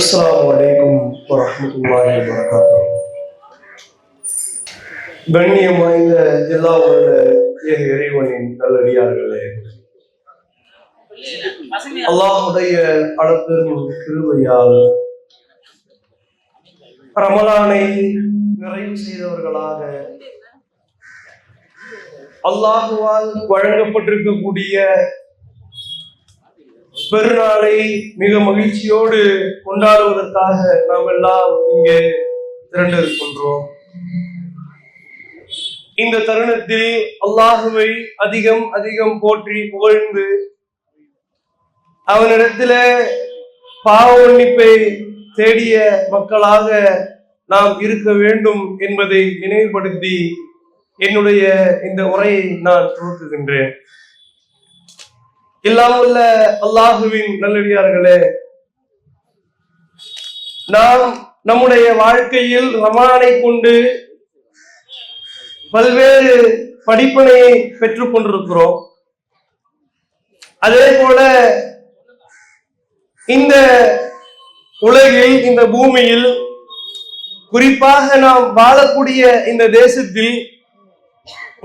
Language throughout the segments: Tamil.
அஸ்ஸலாமு அலைக்கும் வரஹ்மத்துல்லாஹி வபரகாத்துஹு. கண்ணியம் வாய்ந்த எல்லா இறைவனின் நல்லடியார்களே, அல்லாஹ்வுடைய அளப்பெரும் கிருபையால் ரமலானை நிறைவு செய்தவர்களாக அல்லாஹுவால் வழங்கப்பட்டிருக்கக்கூடிய பெருநாளை மிக மகிழ்ச்சியோடு கொண்டாடுவதற்காக நாம் எல்லாம் இங்கே திரண்டிருக்கின்றோம். இந்த தருணத்தில் அல்லாஹுவை அதிகம் அதிகம் போற்றி புகழ்ந்து அவனிடத்தில பாவ மன்னிப்பை தேடிய மக்களாக நாம் இருக்க வேண்டும் என்பதை நினைவுபடுத்தி என்னுடைய இந்த உரையை நான் துவக்குகின்றேன். எல்லாம் உள்ள அல்லாஹுவின் நல்லடியார்களே, நாம் நம்முடைய வாழ்க்கையில் ரமலானை கொண்டு பல்வேறு படிப்பினையை பெற்றுக் கொண்டிருக்கிறோம். அதே போல இந்த உலகில், இந்த பூமியில், குறிப்பாக நாம் வாழக்கூடிய இந்த தேசத்தில்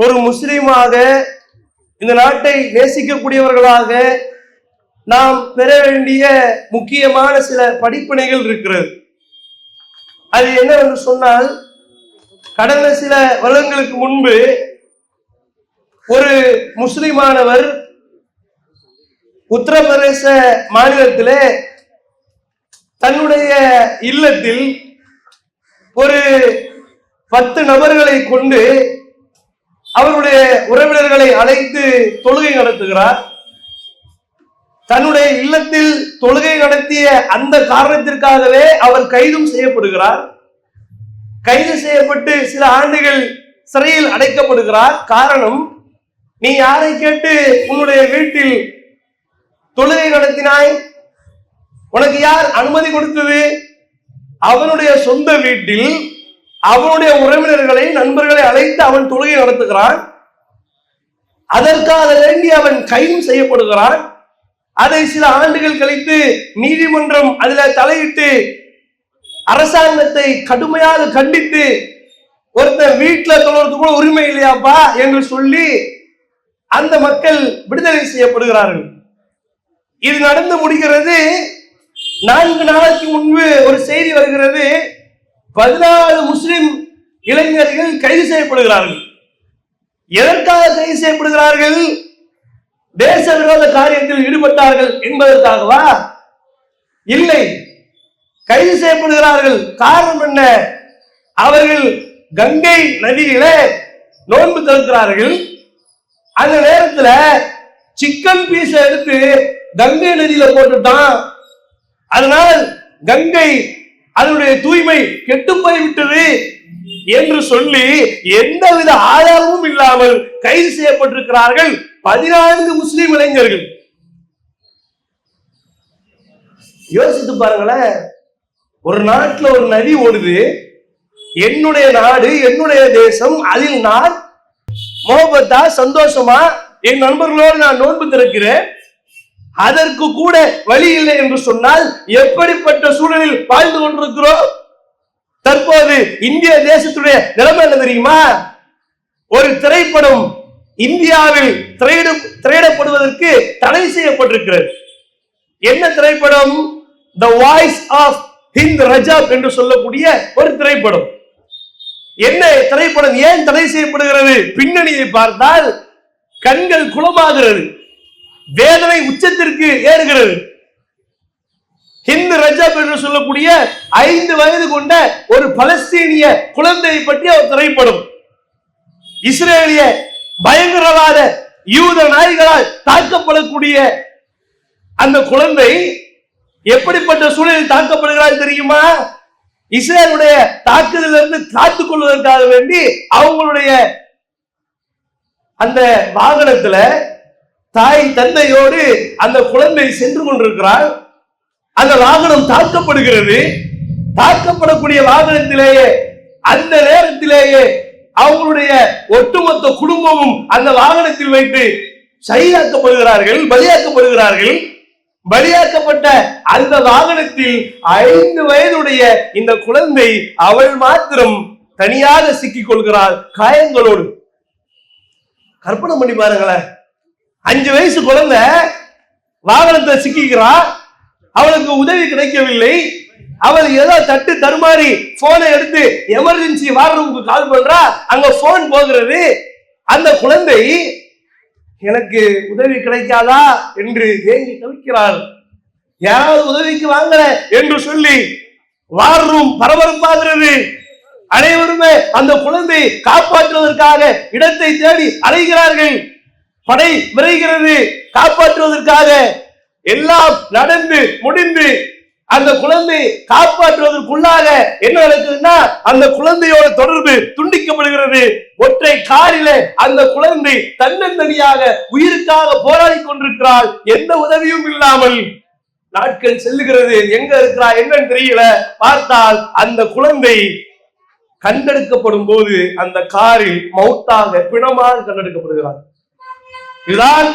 ஒரு முஸ்லிமாக, இந்த நாட்டை நேசிக்கக்கூடியவர்களாக நாம் பெற வேண்டிய முக்கியமான சில படிப்பினைகள் இருக்கிறது. அது என்னவென்று சொன்னால், கடந்த சில வருடங்களுக்கு முன்பு ஒரு முஸ்லிமானவர் உத்தரப்பிரதேச மாநிலத்திலே தன்னுடைய இல்லத்தில் ஒரு 10 நபர்களை கொண்டு அவருடைய உறவினர்களை அழைத்து தொழுகை நடத்துகிறார். தன்னுடைய இல்லத்தில் தொழுகை நடத்திய அந்த காரணத்திற்காகவே அவர் கைதும் செய்யப்படுகிறார். கைது செய்யப்பட்டு சில ஆண்டுகள் சிறையில் அடைக்கப்படுகிறார். காரணம், நீ யாரை கேட்டு உன்னுடைய வீட்டில் தொழுகை நடத்தினாய்? உனக்கு யார் அனுமதி கொடுத்தது? அவனுடைய சொந்த வீட்டில் அவனுடைய உறவினர்களை, நண்பர்களை அழைத்து அவன் தொழுகை நடத்துகிறான். அதற்காக வேண்டி அவன் கைது செய்யப்படுகிறான். அதை சில ஆண்டுகள் கழித்து நீதிமன்றம் அதுல தலையிட்டு அரசாங்கத்தை கடுமையாக கண்டித்து, ஒருத்தர் வீட்டுல தொழுறதுக்கு கூட உரிமை இல்லையாப்பா என்று சொல்லி அந்த மக்கள் விடுதலை செய்யப்படுகிறார்கள். இது நடந்து முடிகிறது. 4 நாளைக்கு முன்பு ஒரு செய்தி வருகிறது, 14 முஸ்லிம் இளைஞர்கள் கைது செய்யப்படுகிறார்கள். எதற்காக கைது செய்யப்படுகிறார்கள்? தேச விரோத காரியத்தில் ஈடுபட்டார்கள் என்பதற்காகவா? இல்லை, கைது செய்யப்படுகிறார்கள். காரணம் என்ன? அவர்கள் கங்கை நதியில நோன்பு திறக்கிறார்கள். அந்த நேரத்துல சிக்கன் பீஸ எடுத்து கங்கை நதியில போட்டுட்டான். அதனால் கங்கை அதனுடைய தூய்மை கெட்டு போய்விட்டது என்று சொல்லி எந்தவித ஆதாரமும் இல்லாமல் கைது செய்யப்பட்டிருக்கிறார்கள் 14 முஸ்லிம் இளைஞர்கள். யோசித்து பாருங்களேன். ஒரு நாட்டில் ஒரு நதி ஓடுது, என்னுடைய நாடு, என்னுடைய தேசம், அதில் நான் மோகத்தா சந்தோஷமா என் நண்பர்களோடு நான் நோன்பு திறக்கிறேன். அதற்கு கூட வழி இல்லை என்று சொன்னால் எப்படிப்பட்ட சூழலில் வாழ்ந்து கொண்டிருக்கிறோம்? தற்போது இந்திய தேசத்துடைய நிலைமை என்ன தெரியுமா? ஒரு திரைப்படம் இந்தியாவில் திரையிடப்படுவதற்கு தடை செய்யப்பட்டிருக்கிறது. என்ன திரைப்படம்? The voice of Hind Rajab என்று சொல்லக்கூடிய ஒரு திரைப்படம். என்ன திரைப்படம்? ஏன் தடை செய்யப்படுகிறது? பின்னணியை பார்த்தால் கண்கள் குளமாகிறது, வேதனை உச்சத்திற்கு ஏறுகிறது. ஹிந்த் ரஜப் என்று சொல்லக்கூடிய 5 வயது கொண்ட ஒரு பலஸ்தீனிய குழந்தையை பற்றிய ஒரு திரைப்படம். இஸ்ரேலிய பயங்கரவாத யூத நாய்களால் தாக்கப்படக்கூடிய அந்த குழந்தை எப்படிப்பட்ட சூழலில் தாக்கப்படுகிறார் தெரியுமா? இஸ்ரேலுடைய தாக்குதலிருந்து காத்துக் கொள்வதற்காக வேண்டி அவங்களுடைய அந்த வாகனத்துல தாய் தந்தையோடு அந்த குழந்தை சென்று கொண்டிருக்கிறார். அந்த வாகனம் தாக்கப்படுகிறது. தாக்கப்படக்கூடிய வாகனத்திலேயே அந்த நேரத்திலேயே அவங்களுடைய ஒட்டுமொத்த குடும்பமும் அந்த வாகனத்தில் வைத்து ஷஹீதாக்கப்படுகிறார்கள், பலியாக்கப்படுகிறார்கள். பலியாக்கப்பட்ட அந்த வாகனத்தில் 5 வயதுடைய இந்த குழந்தை அவள் மாத்திரம் தனியாக சிக்கிக் கொள்கிறாள் காயங்களோடு. கற்பனை பண்ணி பாருங்களேன், 5 வயசு குழந்தை வாகனத்தை சிக்கிக்கிறா, அவளுக்கு உதவி கிடைக்கவில்லை. அவள் ஏதோ தட்டு தருமாறி போனை எடுத்து எமர்ஜென்சி வார் ரூமுக்கு கால் பண்றா, அங்க போன் போகிறது. அந்த குழந்தை எனக்கு உதவி கிடைக்காதா என்று ஏங்கி தவிக்கிறாள். யாராவது உதவிக்கு வாங்கல என்று சொல்லி வார் ரூம் பரபரப்பாகிறது. அனைவருமே அந்த குழந்தையை காப்பாற்றுவதற்காக இடத்தை தேடி அலைகிறார்கள். படை விரைகிறது காப்பாற்றுவதற்காக. எல்லாம் நடந்து முடிந்து அந்த குழந்தை காப்பாற்றுவதற்குள்ளாக என்ன நடக்குதுன்னா, அந்த குழந்தையோட தொடர்பு துண்டிக்கப்படுகிறது. ஒற்றை காரிலே அந்த குழந்தை தன்னந்தனியாக உயிருக்காக போராடி கொண்டிருக்கிறாள், எந்த உதவியும் இல்லாமல். நாட்கள் செல்லுகிறது, எங்க இருக்கிறா என்னன்னு தெரியல. பார்த்தால் அந்த குழந்தை கண்டெடுக்கப்படும் போது அந்த காரில் மௌத்தாக பிணமாக கண்டெடுக்கப்படுகிறார். இதுதான்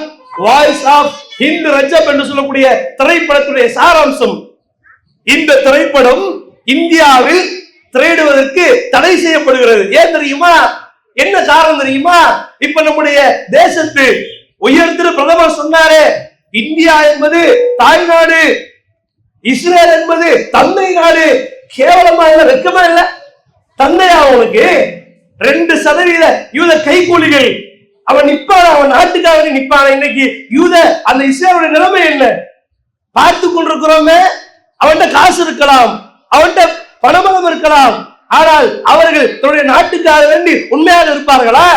வாய்ஸ் ஆஃப் ஹிந்து ரஜப் என்று சொல்லக்கூடிய திரைப்படத்துடைய சாராம்சம். இந்த திரைப்படம் இந்தியாவில் திரையிடுவதற்கு தடை செய்யப்படுகிறது. ஏன் தெரியுமா? என்ன காரணம் தெரியுமா? இப்ப நம்முடைய தேசத்து உயர்திரு பிரதமர் சொன்னாரே, இந்தியா என்பது தாய்நாடு, இஸ்ரேல் என்பது தந்தை நாடு. கேவலமா இல்ல, வெக்கமா இல்ல? தந்தையா அவனுக்கு 2% யூத கைகூலிகள். அவன் நிப்பான, அவன் நாட்டுக்காக நிப்பான. இன்னைக்கு யூத அந்த இஸ்ரேலுடைய நிலைமை என்ன பார்த்து கொண்டிருக்கிறோமே. அவன்கிட்ட காசு இருக்கலாம், அவன்கிட்ட பணபலம் இருக்கலாம், ஆனால் அவர்கள் தன்னுடைய நாட்டுக்காக வேண்டி உண்மையாக இருப்பார்களா?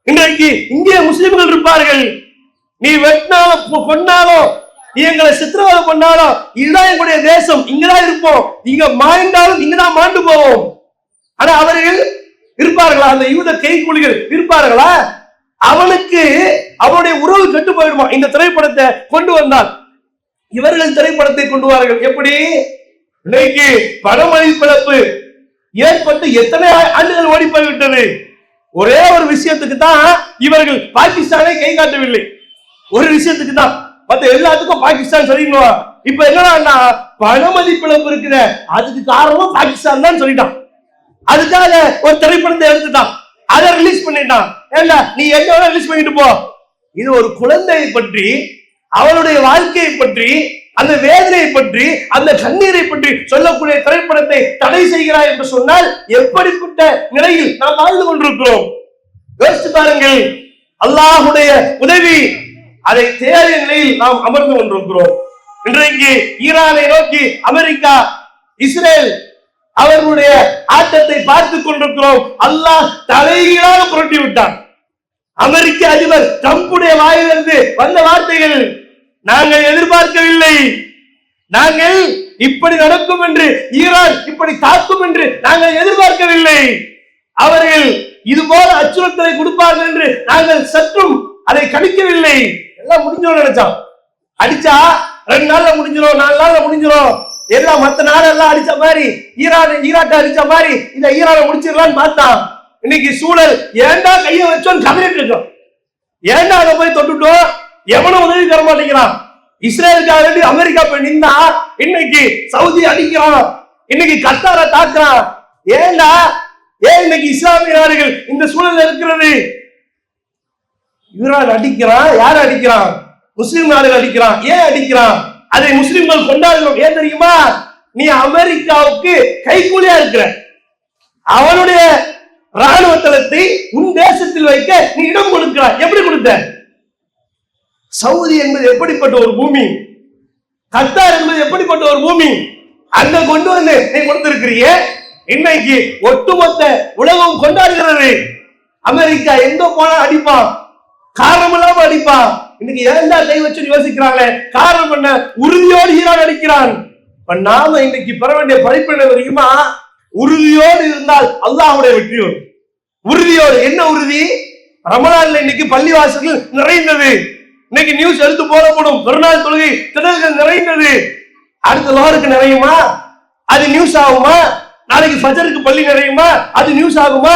இன்றைக்கு இந்திய முஸ்லிம்கள் இருப்பார்கள். நீ வெட்டினாலும் கொண்டாலும், எங்களை சித்திரவதை பண்ணாலும், இதுதான் எங்களுடைய தேசம், இங்கதான் இருப்போம், இங்க மாய்ந்தாலும் இங்கதான் மாண்டு போவோம். ஆனா அவர்கள் இருப்பார்களா? அந்த யூத கைக்கூலிகள் இருப்பார்களா? அவனுக்கு அவனுடைய உறவு கெட்டு போயிடுமா இந்த திரைப்படத்தை கொண்டு வந்தால்? இவர்கள் திரைப்படத்தை கொண்டு வார்கள். எப்படி? இன்னைக்கு பணமதிப்பிழப்பு ஏற்பட்டு எத்தனை ஆண்டுகள் ஓடி போய்விட்டது. ஒரே ஒரு விஷயத்துக்கு தான் இவர்கள் பாகிஸ்தானை கை காட்டவில்லை. ஒரு விஷயத்துக்கு தான், மத்த எல்லாத்துக்கும் பாகிஸ்தான் சொல்லிடுவா. இப்ப என்னன்னா பணமதிப்பிழப்பு இருக்கிற அதுக்கு காரணம் பாகிஸ்தான் தான் சொல்லிட்டான். அதுக்காக ஒரு திரைப்படத்தை எடுத்துட்டான், அதை ரிலீஸ் பண்ணிட்டான். ஏண்டா நீ என்னோட ரிலீஸ் பண்ணிட்டு போ. இது ஒரு குழந்தையை பற்றி, அவளுடைய வாழ்க்கையை பற்றி, அந்த வேதனையை பற்றி, அந்த கண்ணீரை பற்றி சொல்லக்கூடிய திரைப்படத்தை தடை செய்கிறாய் என்று சொன்னால் எப்படிப்பட்ட நிலையில் நாம் வாழ்ந்து கொண்டிருக்கிறோம் யோசித்து பாருங்கள். அல்லாஹ்வுடைய உதவி அதை தேடிய நிலையில் நாம் அமர்ந்து கொண்டிருக்கிறோம். இன்றைக்கு ஈரானை நோக்கி அமெரிக்கா, இஸ்ரேல் அவர்களுடைய ஆட்டத்தை பார்த்துக் கொண்டிருக்கிறோம். அல்லாஹ் தலைகீழாக புரட்டி விட்டான். அமெரிக்க அதிபர் ட்ரம்புடைய வாயிலிருந்து வந்த வார்த்தைகள் நாங்கள் எதிர்பார்க்கவில்லை. நாங்கள் இப்படி நடக்கும் என்று, ஈரான் இப்படி தாக்கும் என்று நாங்கள் எதிர்பார்க்கவில்லை. அவர்கள் இது போல அச்சுறுத்தலை கொடுப்பார்கள் என்று நாங்கள் சற்றும் அதை கணிக்கவில்லை. எல்லாம் முடிஞ்சிடும் நினைச்சான். அடிச்சா 2 நாள்ல முடிஞ்சிடும், 4 நாள்ல முடிஞ்சிடும். எல்லாம் மத்த நாடெல்லாம் அடிச்ச மாதிரி, ஈராட்டை அடிச்ச மாதிரி இந்த ஈரானை முடிச்சிடலான்னு பார்த்தான். இன்னைக்கு சூழல் ஏண்டா கையை வச்சோன்னு கதறிட்டு இருக்கோம். ஏண்டா அதை போய் தொட்டுட்டோம், எவனும் உதவி தர மாட்டேங்கிறான். இஸ்ரேலுக்காக வேண்டி அமெரிக்கா போய் நின்னா இன்னைக்கு சவுதி அடிக்கிறான், இன்னைக்கு கத்தாரை தாக்குறான். ஏண்டா ஏன் இன்னைக்கு இஸ்லாமிய நாடுகள் இந்த சூழல் இருக்கிறது? ஈரான் அடிக்கிறான். யார் அடிக்கிறான்? முஸ்லிம் நாடுகள் அடிக்கிறான். ஏன் அடிக்கிறான்? அதை முஸ்லிம்கள் கொண்டாடுகிறோம். ஏன் தெரியுமா? நீ அமெரிக்காவுக்கு கைக்கூலியா இருக்கிற, அவனுடைய ராணுவ தளத்தை உன் தேசத்தில் வைக்க நீ இடம் கொடுக்கிறாய். எப்படி கொடுத்த? சவுதி என்பது எப்படிப்பட்ட ஒரு பூமி, கத்தார் என்பது எப்படிப்பட்ட ஒரு பூமி, அங்க கொண்டு வந்து நீ கொடுத்திருக்கிறிய. இன்னைக்கு ஒட்டுமொத்த உலகம் கொண்டாடுகிறது. அமெரிக்கா எங்க போனா அடிப்பான், காரணம் இல்லாம அடிப்பான். இன்னைக்கு ஏண்டா கை வச்சு யோசிக்கிறாங்களே, காரணம் என்ன? உறுதியோடு ஈரான் அடிக்கிறான். நாம இன்னைக்கு பெற வேண்டிய படிப்பு என்ன தெரியுமா? உறுதியோடு இருந்தால் அல்லாஹ்வுடைய வெற்றி வரும். உறுதியோடு. என்ன உறுதி? ரமலான்ல இன்னைக்கு பள்ளிவாசல்கள் நிறைந்தது. இன்னைக்கு நியூஸ் எடுத்து போடப்படும். பெருநாள் தொழுகை திடல்கள் நிறைந்தது. அடுத்த லோருக்கு நிறையுமா? அது நியூஸ் ஆகுமா? நாளைக்கு ஃபஜருக்கு பள்ளி நிறையுமா? அது நியூஸ் ஆகுமா?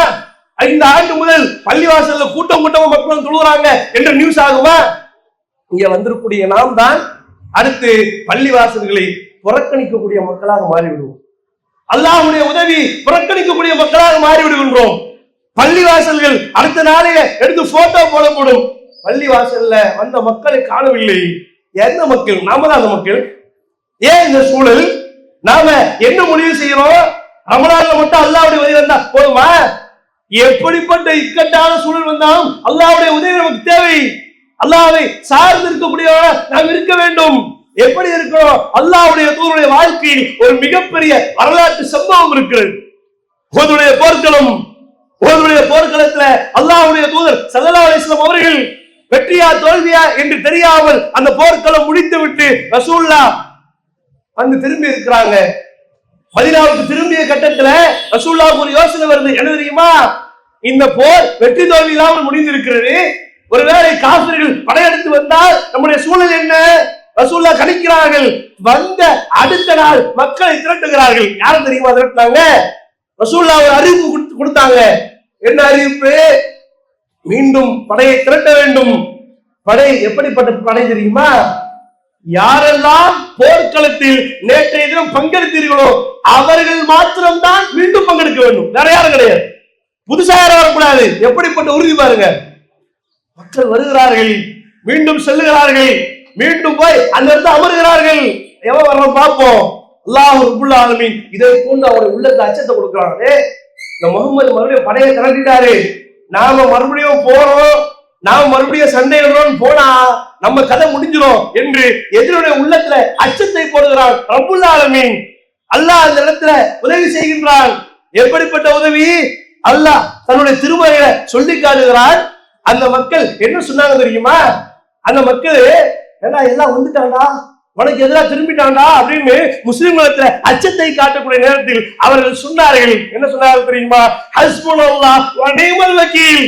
இந்த ஆண்டு முதல் பள்ளிவாசல்ல கூட்டம் கூட்டமா மக்களும் தொழுகிறாங்க என்ற நியூஸ் ஆகுமா? இங்க வந்திருக்கூடிய நாம் தான் அடுத்து பள்ளிவாசல்களை புறக்கணிக்கக்கூடிய மக்களாக மாறிவிடுவோம். அல்லாஹ்வுடைய உதவி புறக்கணிக்கக்கூடிய மக்களாக மாறிவிடுகின்றோம். பள்ளிவாசல்கள் அடுத்த நாளைய எடுத்து போட்டோ போடப்படும். பள்ளிவாசல்ல வந்த மக்களை காணவில்லை. எந்த மக்கள்? நாம தான் அந்த மக்கள். ஏன் இந்த சூழல்? நாம என்ன முடிவு செய்யறோம்? ரமலான்ல மட்டும் அல்லாஹ்வுடைய உதவி வந்தா போதுமா? எப்படிப்பட்ட இக்கட்டான சூழல் வந்தாலும் அல்லாஹ்வுடைய உதவி நமக்கு தேவை. அல்லாஹ்வை சார்ந்து இருக்கக்கூடியவராக நாம் இருக்க வேண்டும். எப்படி இருக்கிறோம்? அல்லாஹ்வுடைய தூதருடைய வாழ்க்கையில் ஒரு மிகப்பெரிய வரலாற்று சம்பவம் இருக்கிறது. உஹதுடைய போர்க்களத்துல அல்லாஹ்வுடைய தூதர் ஸல்லல்லாஹு அலைஹி வஸல்லம் அவர்கள் வெற்றியா தோல்வியா என்று தெரியாமல் அந்த போர்க்களம் முடித்து விட்டு ரசூலுல்லாஹ் வந்து திரும்பி இருக்கிறாங்க. மதீனாவுக்கு திரும்பிய கட்டத்துல ரசூலுல்லாஹ்வுக்கு ஒரு யோசனை வருது. என்ன தெரியுமா? இந்த போர் வெற்றி தோல்வி இல்லாமல் முடிந்திருக்கிறது. ஒருவேளை காஃபிர்கள் படையெடுத்து வந்தால் நம்முடைய சூழல் என்ன? ரசூலுல்லாஹ் கணிக்கிறார்கள். வந்த அடுத்த நாள் மக்களை திரட்டுகிறார்கள். யாரும் தெரியுமா திரட்டினாங்க? ரசூலுல்லாஹ் ஒரு அறிவிப்பு கொடுத்தாங்க. என்ன அறிவிப்பு? மீண்டும் படையை திரட்ட வேண்டும். படை எப்படிப்பட்ட படை தெரியுமா? யாரெல்லாம் போர்க்களத்தில் நேற்றைய தினம் பங்கெடுத்தீர்களோ அவர்கள் மாத்திரம்தான் மீண்டும் பங்கெடுக்க வேண்டும். வேற யாரும் கிடையாது. புதுசா யாரும் வரக்கூடாது. எப்படிப்பட்ட உறுதி பாருங்க. மக்கள் வருகிறார்கள், மீண்டும் செல்லுகிறார்கள், மீண்டும் போய் அந்த இடத்துல அமர்கிறார்கள். எவன் வர்றோம் பார்ப்போம். அல்லாஹ் ரப்புல் ஆலமீன் இதை கொண்டு அவருடைய உள்ளத்துல அச்சத்தை கொடுக்கிறாங்க. இந்த முகமது மறுபடியும் படையை திரட்டிட்டாரு, நாம மறுபடியும் போறோம், நாம மறுபடியும் சண்டையிடுறோம் போனா நம்ம கதை முடிஞ்சிடும் என்று எதிரியுடைய உள்ளத்துல அச்சத்தை போடுகிறான் ரப்புல் ஆலமீன். அல்லாஹ் அந்த இடத்துல உதவி செய்கின்றான். எப்படிப்பட்ட உதவி? அல்லாஹ் தன்னுடைய திருமறையில சொல்லி காட்டுகிறான். அந்த மக்கள் என்ன சொன்னாங்க தெரியுமா? அந்த மக்கள் எல்லாம் வந்துட்டாண்டா, உனக்கு எதிராக திரும்பிட்டாண்டா அப்படின்னு முஸ்லிம்களத்துல அச்சத்தை காட்டக்கூடிய நேரத்தில் அவர்கள் சொன்னார்கள். என்ன சொன்னார்கள் தெரியுமா? ஹஸ்புனல்லாஹ் வ நிஅமல் வக்கீல்,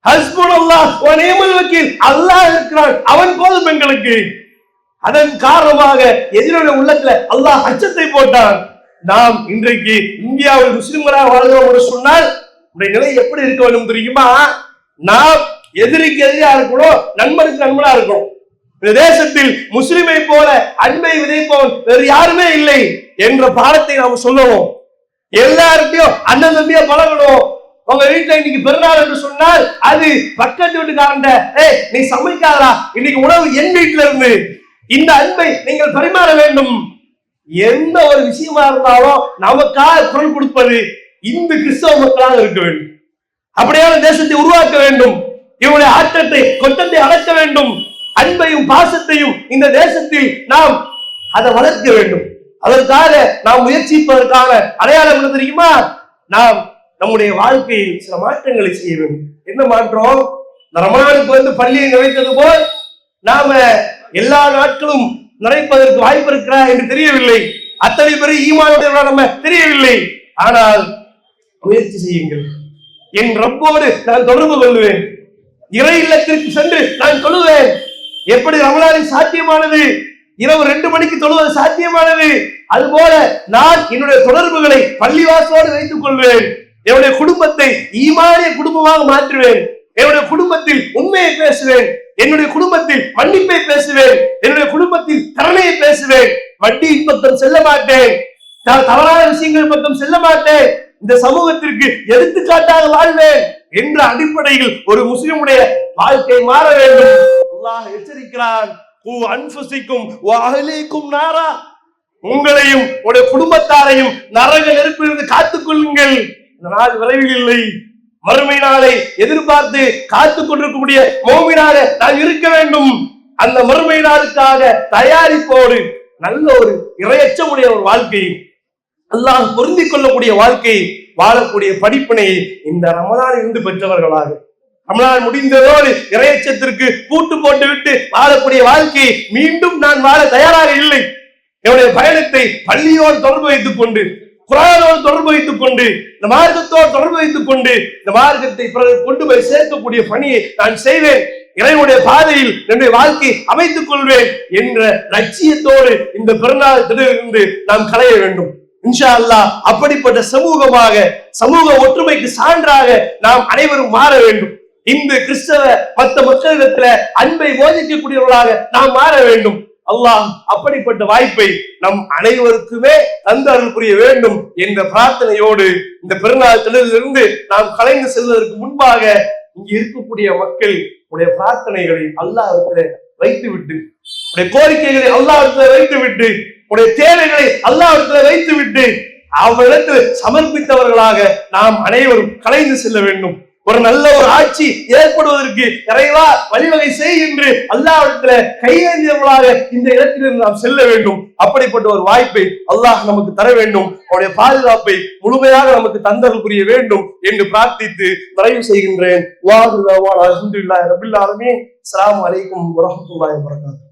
ஹஸ்புனல்லாஹ் வ நிஅமல் வக்கீல். அல்லாஹ் இருக்கிறான், அவன் போதும் எங்களுக்கு. அதன் காரணமாக எதிரியுடைய உள்ளத்துல அல்லாஹ் அச்சத்தை போட்டான். நாம் இன்றைக்கு இந்தியாவில் முஸ்லிம்களாக வாழ்கிறோம் என்று சொன்னால் நிலை எப்படி இருக்க வேண்டும் தெரியுமா? நாம் எதிரிக்கு எதிரியா இருக்கணும், நண்பருக்கு நண்பனா இருக்கணும். இந்த தேசத்தில் முஸ்லிமை போல அன்பை விதைப்பவன் வேறு யாருமே இல்லை என்ற பாடத்தை நாம் சொல்லணும். எல்லார்ட்டையும் அண்ணன் தம்பியா பழகணும். உங்க வீட்டுல இன்னைக்கு பெருநாள் என்று சொன்னால் அது பக்கத்து வீட்டுக்காரன், நீ சமைக்காதா, இன்னைக்கு உணவு என் வீட்டுல இருந்து, இந்த அன்பை நீங்கள் பரிமாற வேண்டும். எந்த ஒரு விஷயமா இருந்தாலும் நமக்காக குரல் கொடுப்பது இந்த கிறிஸ்தவ மக்களாக இருக்க வேண்டும். அப்படியான தேசத்தை உருவாக்க வேண்டும். இவருடைய ஆட்டத்தை கொட்டத்தை அடக்க வேண்டும். அன்பையும் பாசத்தையும் இந்த தேசத்தில் நாம் அதை வளர்க்க வேண்டும். அதற்காக நாம் முயற்சிப்பதற்கான அடையாளம் என்ன தெரியுமா? நாம் நம்முடைய வாழ்க்கையில் சில மாற்றங்களை செய்ய வேண்டும். என்ன மாற்றம்? ரமலானுக்கு வந்து பள்ளியை நிறைத்தது போல் நாம எல்லா நாட்களும் நிறைப்பதற்கு வாய்ப்பு இருக்கிறா என்று தெரியவில்லை. அத்தனை பேர் ஈமானுடைய நம்ம தெரியவில்லை. ஆனால் முயற்சி செய்யுங்கள். என் ரப்போடு நான் தொடர்பு கொள்வேன், இறை இல்லத்திற்கு சென்று நான் தொழுவேன். எப்படி ரமலானில் சாத்தியமானது, இரவு 2 மணிக்கு தொழுவது சாத்தியமானது, அதுபோல நான் என்னுடைய தொடர்புகளை பள்ளிவாசலோடு வைத்துக் கொள்வேன். என்னுடைய குடும்பத்தை ஈமானிய குடும்பமாக மாற்றுவேன். என்னுடைய குடும்பத்தில் உண்மையை பேசுவேன். என்னுடைய குடும்பத்தில் மன்னிப்பை பேசுவேன். என்னுடைய குடும்பத்தில் கருணையை பேசுவேன். வட்டியின் பக்கம் செல்ல மாட்டேன், தவறான விஷயங்கள் பக்கம் செல்ல மாட்டேன். இந்த சமூகத்திற்கு எடுத்துக்காட்டாக வாழ்வேன் என்ற அடிப்படையில் ஒரு முஸ்லிமுடைய வாழ்க்கை மாற வேண்டும். அல்லாஹ் எச்சரிக்கிறான், உங்களையும் உங்களுடைய குடும்பத்தாரையும் நரக நெருப்பிலிருந்து காத்துக் கொள்ளுங்கள். இந்த நாள் விரைவில் இல்லை. மறுமை நாளை எதிர்பார்த்து காத்துக் கொண்டிருக்கக்கூடிய மோமினாக நாம் இருக்க வேண்டும். அந்த மறுமை நாளுக்காக தயாரிப்போடு நல்ல ஒரு இறையச்சமுடைய ஒரு வாழ்க்கை, அல்லாஹ் பொருந்திக் கொள்ளக்கூடிய வாழ்க்கை வாழக்கூடிய படிப்பினையை இந்த ரமலானில் இருந்து பெற்றவர்களாக, ரமலான் முடிந்ததோடு இறையச்சத்திற்கு பூட்டு போட்டு விட்டு வாழக்கூடிய வாழ்க்கை மீண்டும் நான் வாழ தயாராக இல்லை. என்னுடைய பயணத்தை பள்ளியோடு தொடர்பு வைத்துக் கொண்டு, குர்ஆனோடு தொடர்பு வைத்துக் கொண்டு, இந்த மார்க்கத்தோடு தொடர்பு வைத்துக் கொண்டு இந்த மார்க்கத்தை கொண்டு போய் சேர்க்கக்கூடிய பணியை நான் செய்வேன். இறைவனுடைய பாதையில் என்னுடைய வாழ்க்கை அமைத்துக் கொள்வேன் என்ற லட்சியத்தோடு இந்த பெருநாள் திடலிருந்து நாம் களைய வேண்டும். இன்ஷா அல்லாஹ் அப்படிப்பட்ட சமூகமாக, சமூக ஒற்றுமைக்கு சான்றாக நாம் அனைவரும் மாற வேண்டும். இந்த கிறிஸ்தவ மற்ற மக்களிடத்துல அன்பை போதிக்கக்கூடியவர்களாக நாம் மாற வேண்டும். அல்லாஹ் அப்படிப்பட்ட வாய்ப்பை நம் அனைவருக்குமே தந்து அருள் புரிய வேண்டும் என்ற பிரார்த்தனையோடு இந்த பெருநாள் தினத்திலிருந்து நாம் கலைந்து செல்வதற்கு முன்பாக இங்கு இருக்கக்கூடிய மக்கள் உடைய பிரார்த்தனைகளை அல்லாஹ்விடத்திலே வைத்துவிட்டு, உடைய கோரிக்கைகளை அல்லாஹ்விடத்திலே வைத்துவிட்டு, உடைய தேவைகளை அல்லாஹ்விடத்திலே வைத்துவிட்டு அவரிடத்தில் சமர்ப்பித்தவர்களாக நாம் அனைவரும் கலைந்து செல்ல வேண்டும். ஒரு நல்ல ஒரு ஆட்சி ஏற்படுவதற்கு இறைவா வழிவகை செய்கின்ற அல்லாஹ்விடத்திலே கையேந்தியவர்களாக இந்த இடத்திலிருந்து நாம் செல்ல வேண்டும். அப்படிப்பட்ட ஒரு வாய்ப்பை அல்லாஹ் நமக்கு தர வேண்டும். அவருடைய பாதுகாப்பை முழுமையாக நமக்கு தந்தருள் புரிய வேண்டும் என்று பிரார்த்தித்து நிறைவு செய்கின்றேன். அஸ்ஸலாமு அலைக்கும் வரஹ்மத்துல்லாஹி வபரகாத்துஹு.